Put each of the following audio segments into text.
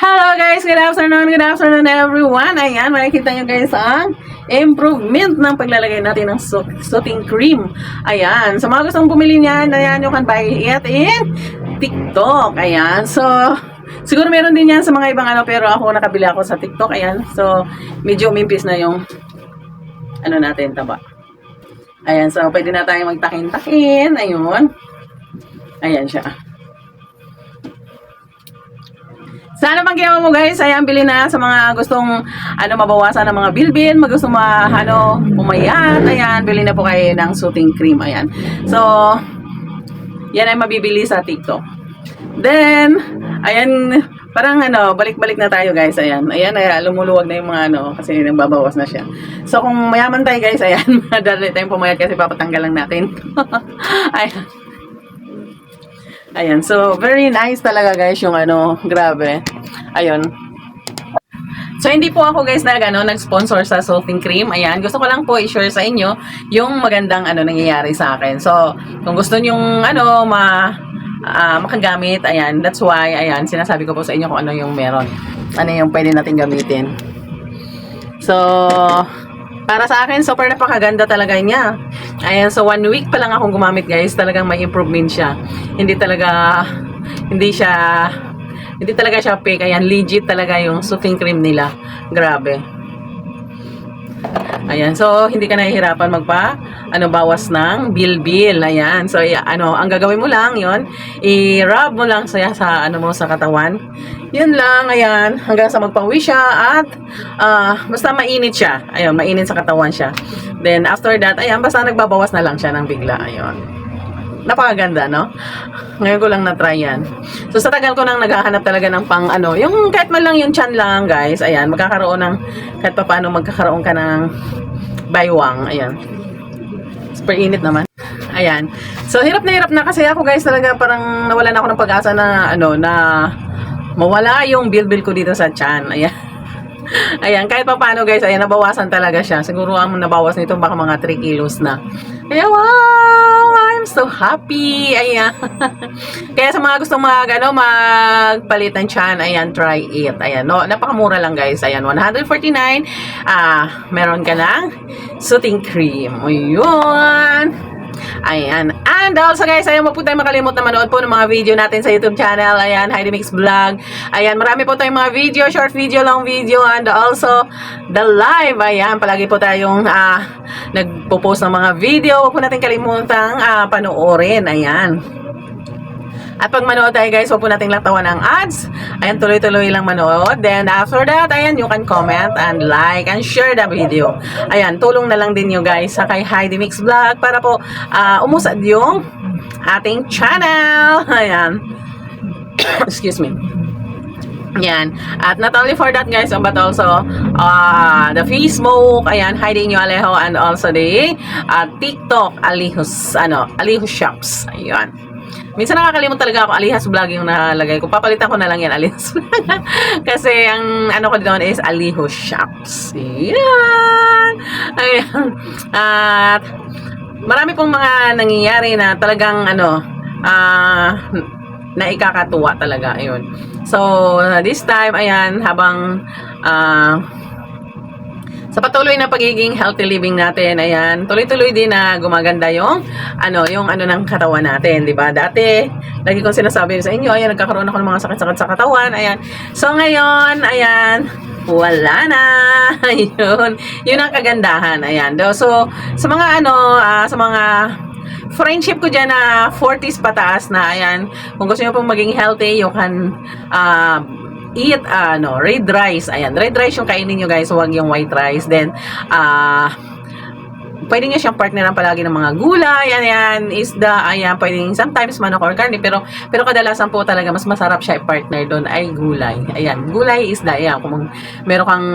Hello guys, good afternoon everyone. Ayan, makikita nyo guys ang improvement ng paglalagay natin ng soothing cream. Ayan, sa mga gustong bumili niyan, ayan, you can buy it in TikTok. Ayan, so siguro meron din yan sa mga ibang ano, pero ako nakabili ako sa TikTok. Ayan, so medyo umimpis na yung ano natin, taba. Ayan, so pwede na tayong magtakin-takin. Ayun. Ayan siya. Sana bang ginawa mo guys, ayan, bili na sa mga gustong ano, mabawasan ng mga bilbil, gustong ano, pumayat, ayan, bili na po kayo ng soothing cream, ayan. So, yan ay mabibili sa TikTok. Then, ayan, parang ano, balik-balik na tayo guys, ayan. Ayan, ayan, lumuluwag na yung mga ano, kasi nagbabawas na siya. So, kung mayaman tayo guys, ayan, madali tayong pumayat kasi papatanggal lang natin. Ayan. Ayan, so very nice talaga guys yung ano, grabe. Ayun. So hindi po ako guys nag-sponsor sa soothing cream. Ayan, gusto ko lang po i-share sa inyo yung magandang ano nangyayari sa akin. So, kung gusto niyo ano makagamit, ayan, that's why ayan, sinasabi ko po sa inyo kung ano yung meron. Ano yung pwede natin gamitin. So, para sa akin, super napakaganda talaga niya. Ayan, so 1 week pa lang akong gumamit guys, talagang may improvement siya. Hindi talaga siya fake. Ayan, legit talaga yung soothing cream nila. Grabe. Ayan, so hindi ka nahihirapan bawas ng bilbil. Ayan, so ano, ang gagawin mo lang yon, i-rub mo lang sa katawan. Yun lang, ayan, hanggang sa magpawi siya at basta mainit siya. Ayun, mainit sa katawan siya. Then after that, ayan, basta nagbabawas na lang siya ng bigla. Ayun. Napakaganda, no? Ngayon ko lang na-try yan. So sa tagal ko nang naghahanap talaga ng pang ano, yung kahit man lang yung chan lang, guys. Ayan, magkakaroon ng kahit pa paano magkakaroon ka ng baywang. Ayan. Super init naman. Ayan. So hirap na kasi ako, guys, talaga parang nawalan ako ng pag-asa na ano, na mawala yung bilbil ko dito sa chan. Ayan. Ayan, kahit pa paano guys, ayan, nabawasan talaga siya. Siguro ang nabawas nito baka mga 3 kilos na. Kaya wow, I'm so happy. Ayan. Kaya sa mga gustong magpalit ng chan, ayan, try it. Ayan, no, napakamura lang guys. Ayan, 149. Meron ka ng soothing cream. Ayun. Ayan. And also guys, ayan, huwag po tayo makalimot na manood po ng mga video natin sa YouTube channel. Ayan, Heidi Mix Vlog. Ayan, marami po tayong mga video, short video, long video, and also the live. Ayan, palagi po tayong nagpo-post ng mga video. Huwag po natin kalimutang panoorin. Ayan. At pag manood tayo guys, huwag po nating latawan ng ads. Ayan, tuloy-tuloy lang manood. Then after that, ayan, you can comment and like and share the video. Ayan, tulong na lang din nyo guys sa kay Heidi Mix Vlog para po umusad yung ating channel. Ayan. Excuse me. Yan. At not only for that guys, but also the Facebook, ayan, Heidi Inyo Alejo, and also the TikTok Alihos Shops. Ayan. Minsan nakakalimot talaga ako, Alihas Vlog yung nalagay ko. Papalitan ko na lang yan, Alihas Vlog. Kasi ang ano ko doon is Alihos Shops. Ayan. Ayan. At marami pong mga nangyayari na talagang na ikakatuwa talaga. Ayun. So, this time, ayan, habang sa patuloy na pagiging healthy living natin, ayan, tuloy-tuloy din na gumaganda yung ng katawan natin, di ba? Dati, lagi kong sinasabi sa inyo, ayan, nagkakaroon ako ng mga sakit-sakit sa katawan, ayan. So, ngayon, ayan, wala na. Ayun. Yun ang kagandahan, ayan. So, sa mga sa mga friendship ko dyan na 40s pataas na, ayan, kung gusto nyo pong maging healthy, you can eat red rice. Ayan, red rice yung kainin nyo guys, huwag yung white rice. Then pwede nyo siyang partneran palagi ng mga gulay, ayan, isda, ayan, pwedeng sometimes manok or karne, pero kadalasan po talaga mas masarap siya i-partner doon ay gulay. Ayan, gulay, isda, ayan, kung meron kang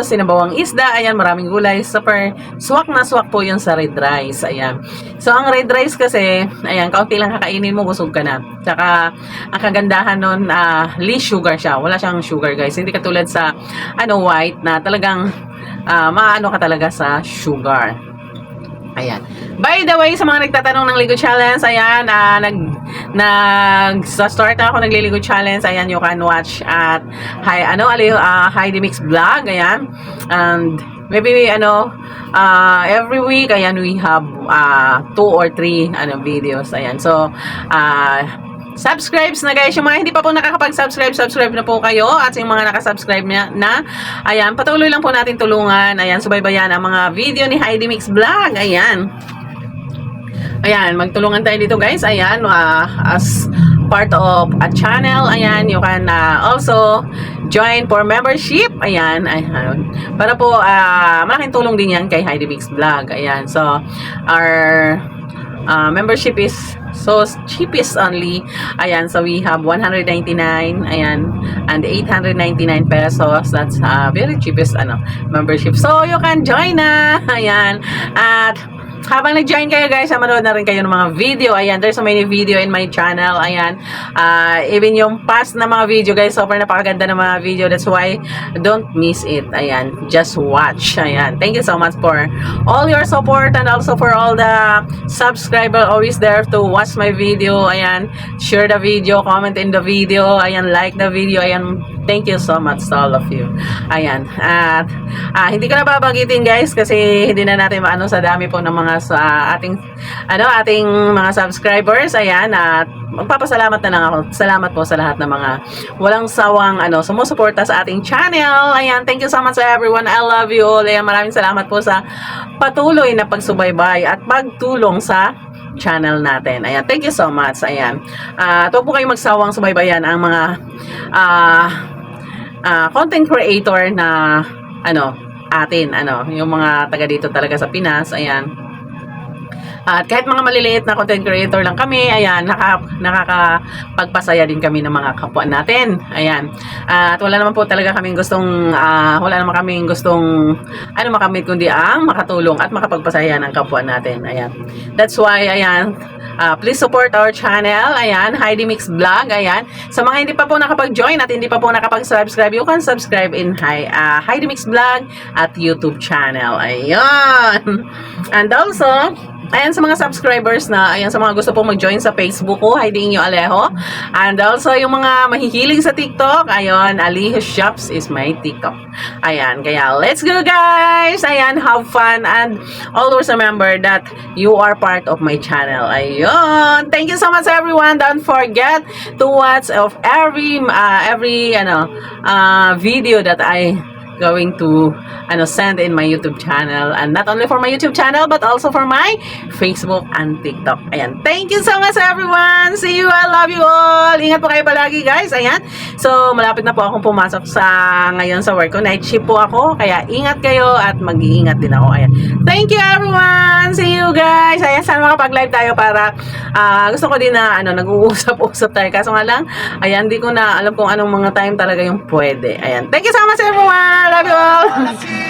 sinabawang isda, ayan, maraming gulay, super swak na swak po yun sa red rice. Ayan. So ang red rice kasi, ayan, kaunti lang kakainin mo, busog ka na. Tsaka ang kagandahan nun, least sugar siya, wala siyang sugar guys, hindi katulad sa white na talagang maano ka talaga sa sugar. Ayan. By the way, sa mga nagtatanong ng Ligo Challenge, ayan, start na ako nagliligo challenge. Ayan, you can watch at Heidi Mix Vlog. Ayan. And maybe every week, ayan, we have 2 or 3 videos. Ayan. So, subscribes na guys. Yung mga hindi pa po nakakapag-subscribe, subscribe na po kayo. At yung mga nakasubscribe na, ayan, patuloy lang po natin tulungan. Ayan, subaybayan ang mga video ni Heidi Mix Vlog. Ayan. Ayan, magtulungan tayo dito guys. Ayan, as part of a channel. Ayan, you can also join for membership. Ayan, ayan. Para po, malaking tulong din yan kay Heidi Mix Vlog. Ayan, so, our membership is so cheapest only. Ayan, so we have 199, ayan, and 899 pesos. That's very cheapest membership. So you can join na. Ayan. At habang nag-join kayo guys, manood na rin kayo ng mga video. Ayan, there's so many video in my channel. Ayan, even yung past na mga video guys, super napakaganda ng mga video. That's why don't miss it. Ayan, just watch. Ayan, thank you so much for all your support and also for all the subscriber always there to watch my video. Ayan, share the video, comment in the video. Ayan, like the video. Ayan, thank you so much to all of you. Ayan, at hindi ko na babagitin guys kasi hindi na natin maano sa dami po ng mga sa ating mga subscribers. Ayan, at magpapasalamat na lang ako. Salamat po sa lahat ng mga walang sawang sumusuporta sa ating channel. Ayan, thank you so much everyone. I love you all. Ayan, maraming salamat po sa patuloy na pagsubaybay at pagtulong sa channel natin. Ayan, thank you so much. Ayan, huwag po kayong magsawang subaybayan ang mga content creator na yung mga taga dito talaga sa Pinas. Ayan. At kahit mga maliliit na content creator lang kami, ayan, nakakapagpasaya din kami ng mga kapwa natin. Ayan. At wala naman po talaga kaming gustong makamit kundi ang makatulong at makapagpasaya ng kapwa natin. Ayan. That's why, ayan, please support our channel. Ayan, Heidi Mix Vlog. Ayan. Sa mga hindi pa po nakapag-join at hindi pa po nakapag-subscribe, you can subscribe in Heidi Mix Vlog at YouTube channel. Ayan. And also, ayan, sa mga subscribers na, ayan, sa mga gusto pong mag-join sa Facebook ko, Heidi Inyo Alejo. And also, yung mga mahihilig sa TikTok, ayun, Aliho Shops is my TikTok. Ayan, kaya let's go guys! Ayan, have fun and always remember that you are part of my channel. Ayun, thank you so much everyone. Don't forget to watch of every video that I going to send in my YouTube channel, and not only for my YouTube channel but also for my Facebook and TikTok. Ayan, thank you so much everyone. See you, I love you all. Ingat po kayo palagi guys. Ayan, so malapit na po akong pumasok ngayon sa work ko. Night shift po ako, kaya ingat kayo at mag-iingat din ako. Ayan, thank you everyone. See you guys. Ayan, sana makapag-live tayo para gusto ko din na nag-uusap-usap tayo, kaso nga lang, ayan, di ko na alam kung anong mga time talaga yung pwede. Ayan, thank you so much everyone. Love you all.